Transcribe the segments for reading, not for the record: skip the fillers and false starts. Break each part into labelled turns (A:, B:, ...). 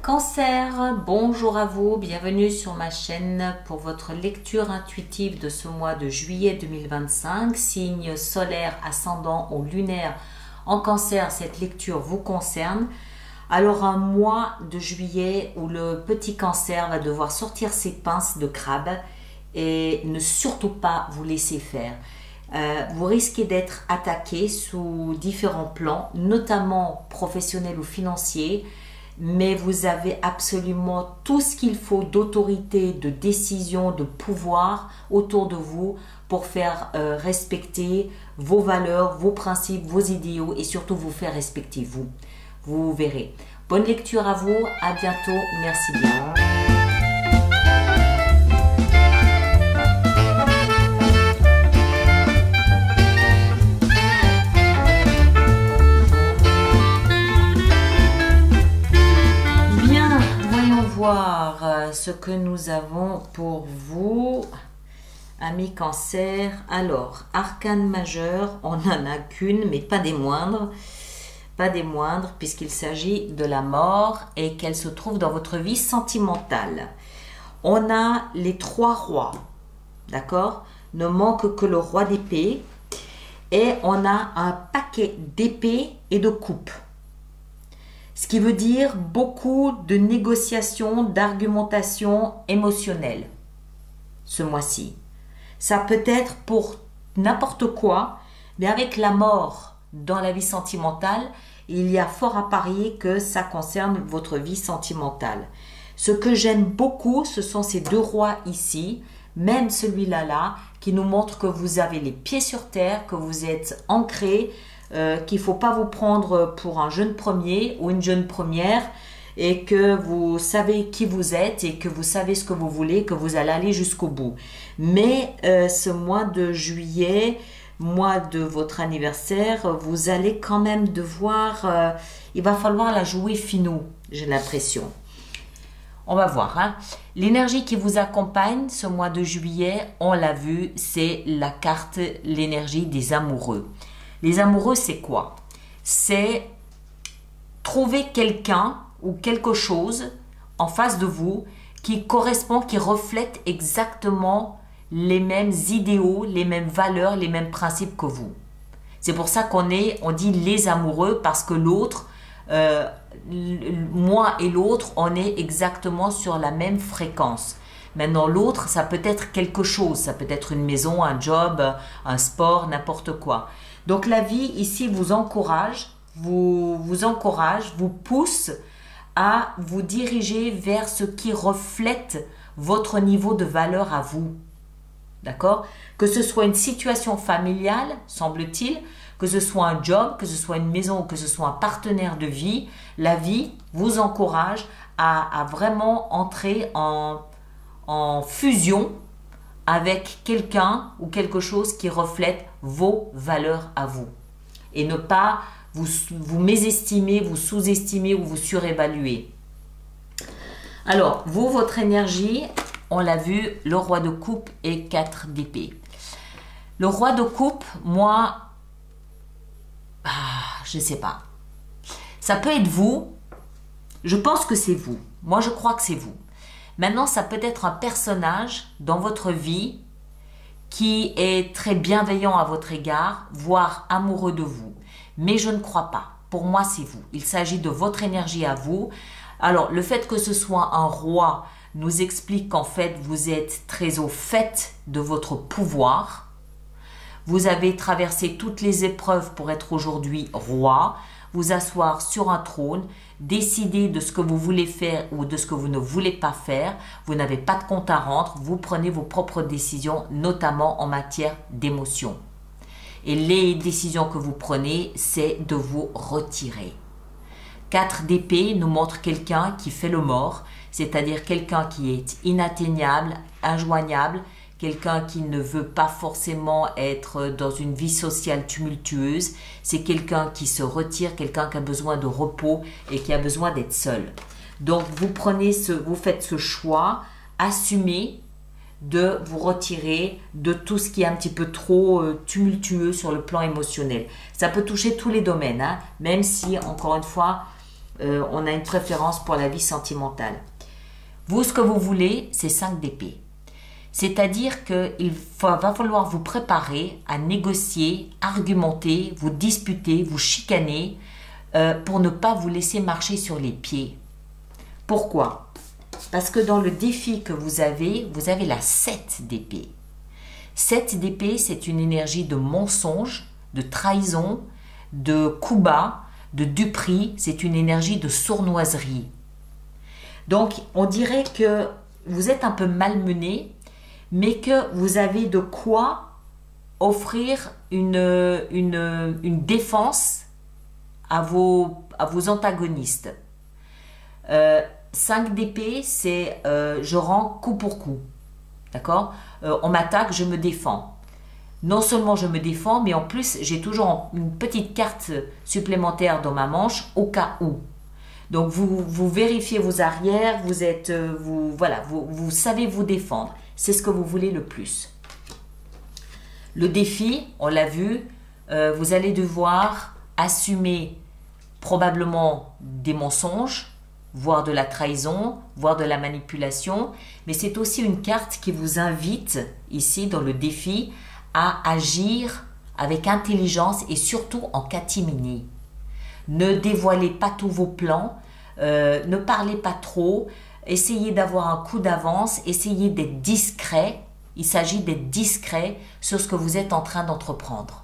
A: Cancer, bonjour à vous, bienvenue sur ma chaîne pour votre lecture intuitive de ce mois de juillet 2025, signe solaire, ascendant ou lunaire en Cancer, cette lecture vous concerne. Alors un mois de juillet où le petit Cancer va devoir sortir ses pinces de crabe et ne surtout pas vous laisser faire. Vous risquez d'être attaqué sous différents plans, notamment professionnels ou financiers, mais vous avez absolument tout ce qu'il faut d'autorité, de décision, de pouvoir autour de vous pour faire respecter vos valeurs, vos principes, vos idéaux et surtout vous faire respecter vous. Vous verrez. Bonne lecture à vous, à bientôt, merci bien. Ce que nous avons pour vous, amis Cancer. Alors, arcane majeur, on n'en a qu'une, mais pas des moindres. Pas des moindres, puisqu'il s'agit de la mort et qu'elle se trouve dans votre vie sentimentale. On a les trois rois, d'accord? Ne manque que le roi d'épée. Et on a un paquet d'épées et de coupes. Ce qui veut dire beaucoup de négociations, d'argumentation émotionnelle ce mois-ci. Ça peut être pour n'importe quoi, mais avec la mort dans la vie sentimentale, il y a fort à parier que ça concerne votre vie sentimentale. Ce que j'aime beaucoup, ce sont ces deux rois ici, même celui-là, qui nous montre que vous avez les pieds sur terre, que vous êtes ancré, qu'il ne faut pas vous prendre pour un jeune premier ou une jeune première et que vous savez qui vous êtes et que vous savez ce que vous voulez, que vous allez aller jusqu'au bout. Mais ce mois de juillet, mois de votre anniversaire, vous allez quand même devoir, il va falloir la jouer finaux, j'ai l'impression. On va voir. Hein. L'énergie qui vous accompagne ce mois de juillet, on l'a vu, c'est la carte, l'énergie des amoureux. Les amoureux, c'est quoi? C'est trouver quelqu'un ou quelque chose en face de vous qui correspond, qui reflète exactement les mêmes idéaux, les mêmes valeurs, les mêmes principes que vous. C'est pour ça on dit les amoureux, parce que l'autre, moi et l'autre, on est exactement sur la même fréquence. Maintenant, l'autre, ça peut être quelque chose, ça peut être une maison, un job, un sport, n'importe quoi. Donc la vie ici vous encourage, vous pousse à vous diriger vers ce qui reflète votre niveau de valeur à vous. D'accord? Que ce soit une situation familiale, semble-t-il, que ce soit un job, que ce soit une maison ou que ce soit un partenaire de vie, la vie vous encourage à vraiment entrer en fusion avec quelqu'un ou quelque chose qui reflète vos valeurs à vous. Et ne pas vous mésestimer, vous sous-estimer ou vous surévaluer. Alors, vous, votre énergie, on l'a vu, le roi de coupe et 4 d'épée. Le roi de coupe, moi, je ne sais pas. Ça peut être vous. Je pense que c'est vous. Moi, je crois que c'est vous. Maintenant, ça peut être un personnage dans votre vie qui est très bienveillant à votre égard, voire amoureux de vous. Mais je ne crois pas. Pour moi, c'est vous. Il s'agit de votre énergie à vous. Alors, le fait que ce soit un roi nous explique qu'en fait, vous êtes très au fait de votre pouvoir. Vous avez traversé toutes les épreuves pour être aujourd'hui roi, vous asseoir sur un trône, décider de ce que vous voulez faire ou de ce que vous ne voulez pas faire. Vous n'avez pas de compte à rendre, vous prenez vos propres décisions, notamment en matière d'émotion. Et les décisions que vous prenez, c'est de vous retirer. 4 d'épée nous montre quelqu'un qui fait le mort, c'est-à-dire quelqu'un qui est inatteignable, injoignable, quelqu'un qui ne veut pas forcément être dans une vie sociale tumultueuse. C'est quelqu'un qui se retire, quelqu'un qui a besoin de repos et qui a besoin d'être seul. Donc, vous faites ce choix, assumez de vous retirer de tout ce qui est un petit peu trop tumultueux sur le plan émotionnel. Ça peut toucher tous les domaines, hein, même si, encore une fois, on a une préférence pour la vie sentimentale. Vous, ce que vous voulez, c'est 5 d'épée. C'est-à-dire qu'il va falloir vous préparer à négocier, argumenter, vous disputer, vous chicaner pour ne pas vous laisser marcher sur les pieds. Pourquoi? Parce que dans le défi que vous avez la 7 d'épée. 7 d'épée, c'est une énergie de mensonge, de trahison, de coup bas, de duperie, c'est une énergie de sournoiserie. Donc, on dirait que vous êtes un peu malmené, mais que vous avez de quoi offrir une défense à vos antagonistes. 5 d'épée, c'est je rends coup pour coup. D'accord? On m'attaque, je me défends. Non seulement je me défends, mais en plus, j'ai toujours une petite carte supplémentaire dans ma manche au cas où. Donc, vous vérifiez vos arrières, vous savez vous défendre. C'est ce que vous voulez le plus. Le défi, on l'a vu, vous allez devoir assumer probablement des mensonges, voire de la trahison, voire de la manipulation. Mais c'est aussi une carte qui vous invite, ici dans le défi, à agir avec intelligence et surtout en catimini. Ne dévoilez pas tous vos plans, ne parlez pas trop, essayez d'avoir un coup d'avance, essayez d'être discret. Il s'agit d'être discret sur ce que vous êtes en train d'entreprendre.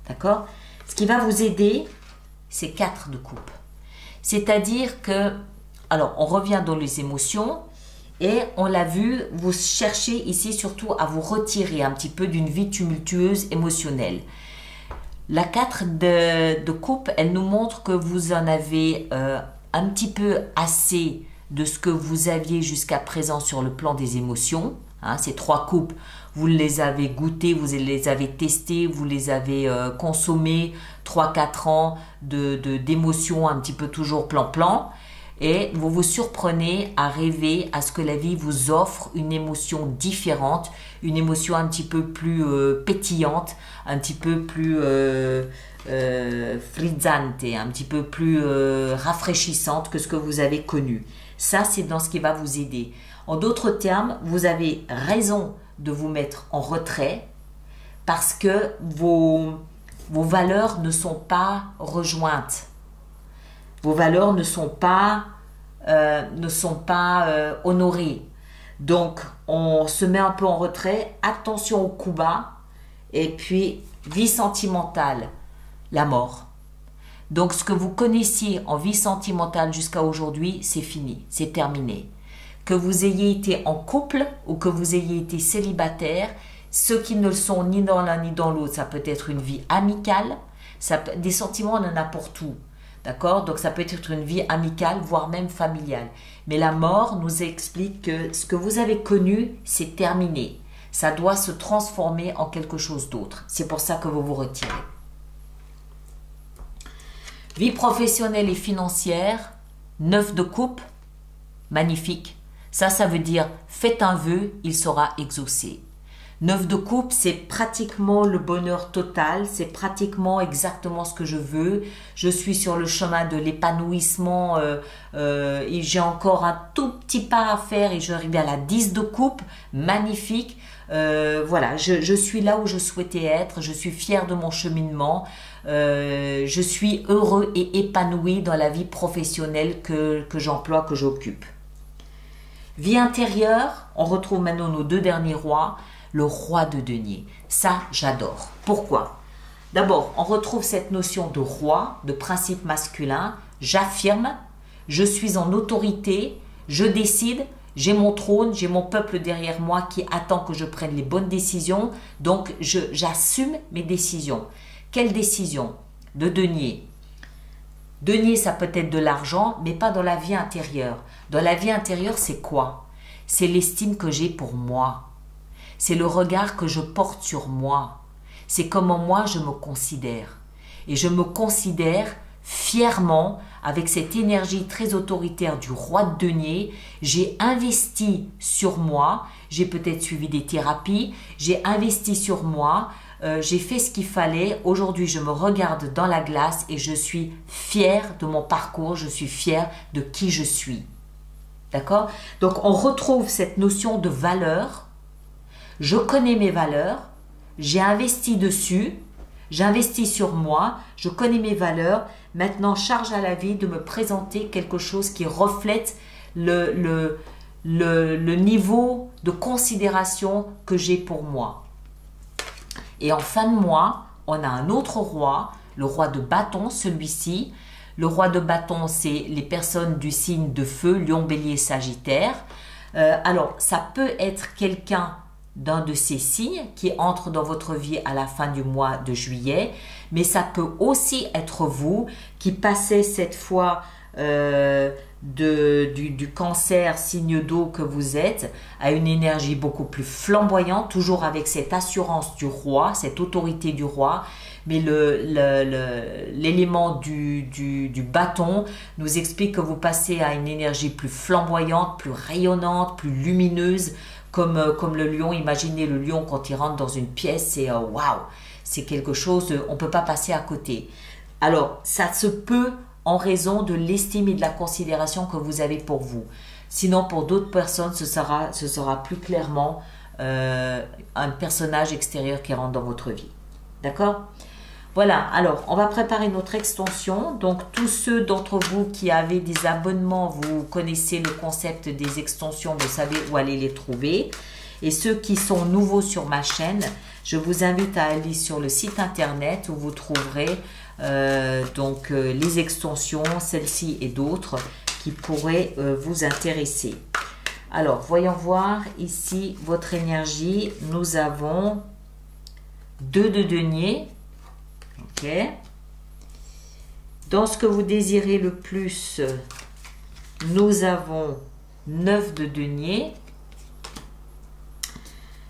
A: D'accord? Ce qui va vous aider, c'est 4 de coupe. C'est-à-dire que, alors on revient dans les émotions, et on l'a vu, vous cherchez ici surtout à vous retirer un petit peu d'une vie tumultueuse émotionnelle. La 4 de coupe, elle nous montre que vous en avez un petit peu assez de ce que vous aviez jusqu'à présent sur le plan des émotions. Hein, ces 3 coupes, vous les avez goûtées, vous les avez testées, vous les avez consommées, 3-4 ans d'émotions un petit peu toujours plan-plan. Et vous vous surprenez à rêver à ce que la vie vous offre une émotion différente, une émotion un petit peu plus pétillante, un petit peu plus frizzante, un petit peu plus rafraîchissante que ce que vous avez connu. Ça, c'est dans ce qui va vous aider. En d'autres termes, vous avez raison de vous mettre en retrait parce que vos valeurs ne sont pas rejointes. Vos valeurs ne sont pas honorées. Donc, on se met un peu en retrait. Attention au coup bas. Et puis, vie sentimentale, la mort. Donc, ce que vous connaissiez en vie sentimentale jusqu'à aujourd'hui, c'est fini, c'est terminé. Que vous ayez été en couple ou que vous ayez été célibataire, ceux qui ne le sont ni dans l'un ni dans l'autre, ça peut être une vie amicale. Des sentiments, on en a pour tout. D'accord? Donc ça peut être une vie amicale, voire même familiale. Mais la mort nous explique que ce que vous avez connu, c'est terminé. Ça doit se transformer en quelque chose d'autre. C'est pour ça que vous vous retirez. Vie professionnelle et financière, 9 de coupe, magnifique. Ça veut dire faites un vœu, il sera exaucé. 9 de coupe, c'est pratiquement le bonheur total, c'est pratiquement exactement ce que je veux. Je suis sur le chemin de l'épanouissement et j'ai encore un tout petit pas à faire et je vais arriver à la 10 de coupe, magnifique. Voilà, je suis là où je souhaitais être, je suis fière de mon cheminement, je suis heureux et épanoui dans la vie professionnelle que j'emploie, que j'occupe. Vie intérieure, on retrouve maintenant nos 2 derniers rois. Le roi de denier. Ça, j'adore. Pourquoi? D'abord, on retrouve cette notion de roi, de principe masculin. J'affirme, je suis en autorité, je décide, j'ai mon trône, j'ai mon peuple derrière moi qui attend que je prenne les bonnes décisions. Donc, j'assume mes décisions. Quelles décisions? De denier. Denier, ça peut être de l'argent, mais pas dans la vie intérieure. Dans la vie intérieure, c'est quoi? C'est l'estime que j'ai pour moi. C'est le regard que je porte sur moi. C'est comment moi je me considère. Et je me considère fièrement avec cette énergie très autoritaire du roi de denier. J'ai investi sur moi. J'ai peut-être suivi des thérapies. J'ai investi sur moi. j'ai fait ce qu'il fallait. Aujourd'hui, je me regarde dans la glace et je suis fière de mon parcours. Je suis fière de qui je suis. D'accord? Donc, on retrouve cette notion de valeur. Je connais mes valeurs. J'ai investi dessus. J'investis sur moi. Je connais mes valeurs. Maintenant, charge à la vie de me présenter quelque chose qui reflète le niveau de considération que j'ai pour moi. Et en fin de mois, on a un autre roi, le roi de bâton, celui-ci. Le roi de bâton, c'est les personnes du signe de feu, Lion, Bélier, Sagittaire. Alors, ça peut être quelqu'un d'un de ces signes qui entre dans votre vie à la fin du mois de juillet, mais ça peut aussi être vous qui passez cette fois du cancer, signe d'eau que vous êtes, à une énergie beaucoup plus flamboyante, toujours avec cette assurance du roi, cette autorité du roi, mais l'élément du bâton nous explique que vous passez à une énergie plus flamboyante, plus rayonnante, plus lumineuse, comme le lion. Imaginez le lion quand il rentre dans une pièce, c'est waouh, c'est quelque chose, on ne peut pas passer à côté. Alors, ça se peut en raison de l'estime et de la considération que vous avez pour vous. Sinon, pour d'autres personnes, ce sera plus clairement un personnage extérieur qui rentre dans votre vie. D'accord? Voilà, alors on va préparer notre extension. Donc tous ceux d'entre vous qui avez des abonnements, vous connaissez le concept des extensions, vous savez où aller les trouver. Et ceux qui sont nouveaux sur ma chaîne, je vous invite à aller sur le site internet où vous trouverez les extensions, celle-ci et d'autres qui pourraient vous intéresser. Alors, voyons voir ici votre énergie. Nous avons 2 de denier. Ok. Dans ce que vous désirez le plus, nous avons 9 de denier.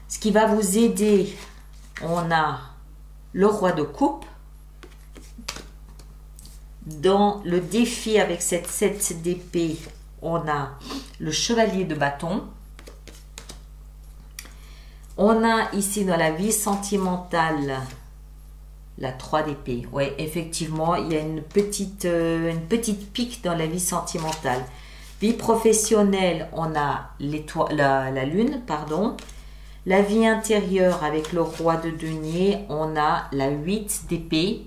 A: Ce qui va vous aider, on a le roi de coupe. Dans le défi avec cette 7 d'épée, on a le chevalier de bâton. On a ici dans la vie sentimentale la 3 d'épée. Oui, effectivement, il y a une petite pique dans la vie sentimentale. Vie professionnelle, on a la lune, pardon. La vie intérieure avec le roi de denier, on a la 8 d'épée.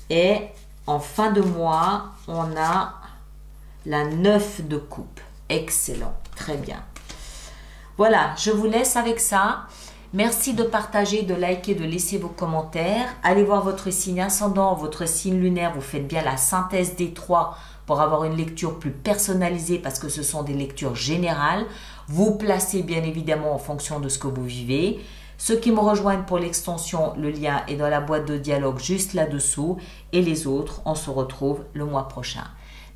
A: Et en fin de mois, on a la 9 de coupe. Excellent, très bien. Voilà, je vous laisse avec ça. Merci de partager, de liker, de laisser vos commentaires. Allez voir votre signe ascendant, votre signe lunaire. Vous faites bien la synthèse des 3 pour avoir une lecture plus personnalisée parce que ce sont des lectures générales. Vous placez bien évidemment en fonction de ce que vous vivez. Ceux qui me rejoignent pour l'extension, le lien est dans la boîte de dialogue juste là-dessous. Et les autres, on se retrouve le mois prochain.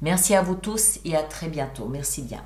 A: Merci à vous tous et à très bientôt. Merci bien.